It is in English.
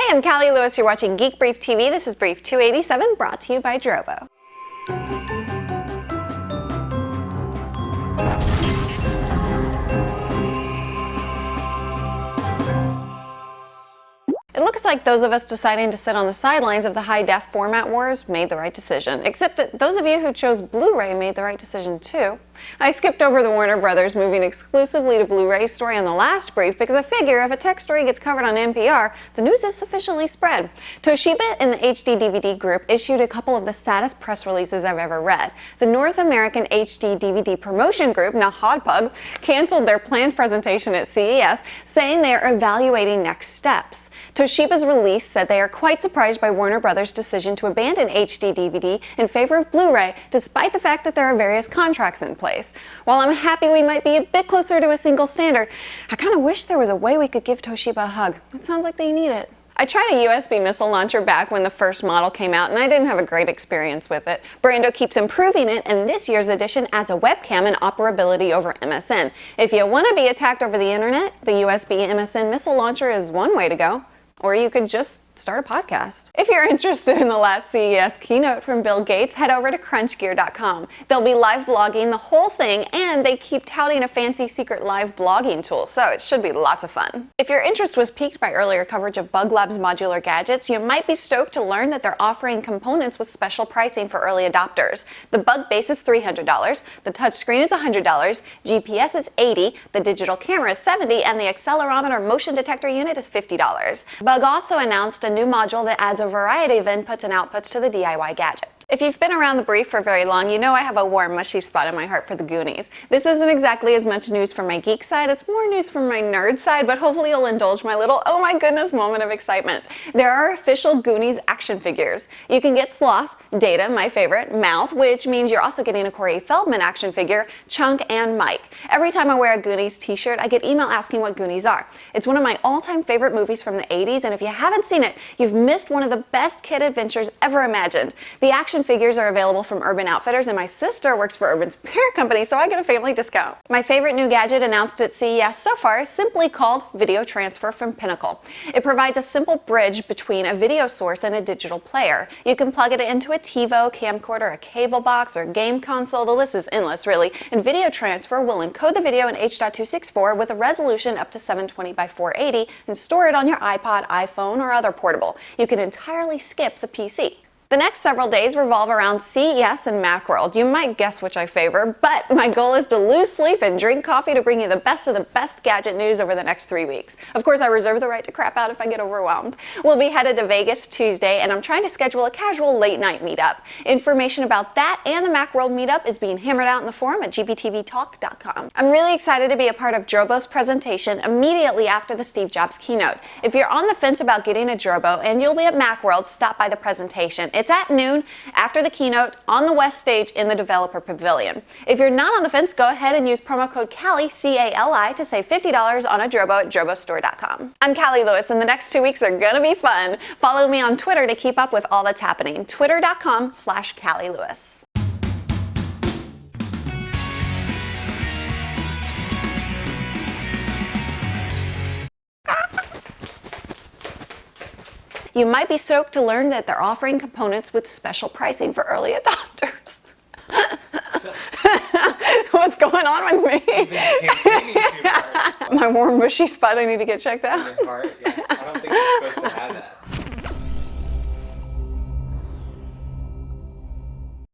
Hi, I'm Callie Lewis. You're watching Geek Brief TV. This is Brief 287, brought to you by Drobo. It looks like those of us deciding to sit on the sidelines of the high-def format wars made the right decision, except that those of you who chose Blu-ray made the right decision too. I skipped over the Warner Brothers moving exclusively to Blu-ray story on the last brief because I figure if a tech story gets covered on NPR, the news is sufficiently spread. Toshiba and the HD DVD group issued a couple of the saddest press releases I've ever read. The North American HD DVD promotion group, now HODPUG, canceled their planned presentation at CES, saying they are evaluating next steps. Toshiba's release said they are quite surprised by Warner Brothers' decision to abandon HD DVD in favor of Blu-ray, despite the fact that there are various contracts in place. While I'm happy we might be a bit closer to a single standard, I kind of wish there was a way we could give Toshiba a hug. It sounds like they need it. I tried a USB missile launcher back when the first model came out, and I didn't have a great experience with it. Brando keeps improving it, and this year's edition adds a webcam and operability over MSN. If you want to be attacked over the internet, the USB MSN missile launcher is one way to go. Or you could just start a podcast. If you're interested in the last CES keynote from Bill Gates, head over to crunchgear.com. They'll be live blogging the whole thing, and they keep touting a fancy secret live blogging tool, so it should be lots of fun. If your interest was piqued by earlier coverage of Bug Lab's modular gadgets, you might be stoked to learn that they're offering components with special pricing for early adopters. The Bug base is $300, the touchscreen is $100, GPS is $80, the digital camera is $70, and the accelerometer motion detector unit is $50. Bug also announced a new module that adds a variety of inputs and outputs to the DIY gadget. If you've been around the brief for very long, you know I have a warm, mushy spot in my heart for the Goonies. This isn't exactly as much news from my geek side, it's more news from my nerd side, but hopefully you'll indulge my little oh my goodness moment of excitement. There are official Goonies action figures. You can get Sloth, Data, my favorite, Mouth, which means you're also getting a Corey Feldman action figure, Chunk, and Mike. Every time I wear a Goonies t-shirt, I get email asking what Goonies are. It's one of my all-time favorite movies from the 80s, and if you haven't seen it, you've missed one of the best kid adventures ever imagined. The action figures are available from Urban Outfitters, and my sister works for Urban's parent company, so I get a family discount. My favorite new gadget announced at CES so far is simply called Video Transfer from Pinnacle. It provides a simple bridge between a video source and a digital player. You can plug it into a TiVo, camcorder, a cable box, or game console. The list is endless, really. And Video Transfer will encode the video in H.264 with a resolution up to 720 by 480 and store it on your iPod, iPhone, or other portable. You can entirely skip the PC. The next several days revolve around CES and Macworld. You might guess which I favor, but my goal is to lose sleep and drink coffee to bring you the best of the best gadget news over the next 3 weeks. Of course, I reserve the right to crap out if I get overwhelmed. We'll be headed to Vegas Tuesday, and I'm trying to schedule a casual late-night meetup. Information about that and the Macworld meetup is being hammered out in the forum at gbtvtalk.com. I'm really excited to be a part of Drobo's presentation immediately after the Steve Jobs keynote. If you're on the fence about getting a Drobo and you'll be at Macworld, stop by the presentation. It's at noon after the keynote on the West Stage in the Developer Pavilion. If you're not on the fence, go ahead and use promo code CALLIE, C-A-L-I, to save $50 on a Drobo at drobostore.com. I'm Callie Lewis, and the next 2 weeks are gonna be fun. Follow me on Twitter to keep up with all that's happening. Twitter.com/Callie Lewis. You might be stoked to learn that they're offering components with special pricing for early adopters. What's going on with me? My warm, mushy spot, I need to get checked out. Your heart, yeah. I don't think you're supposed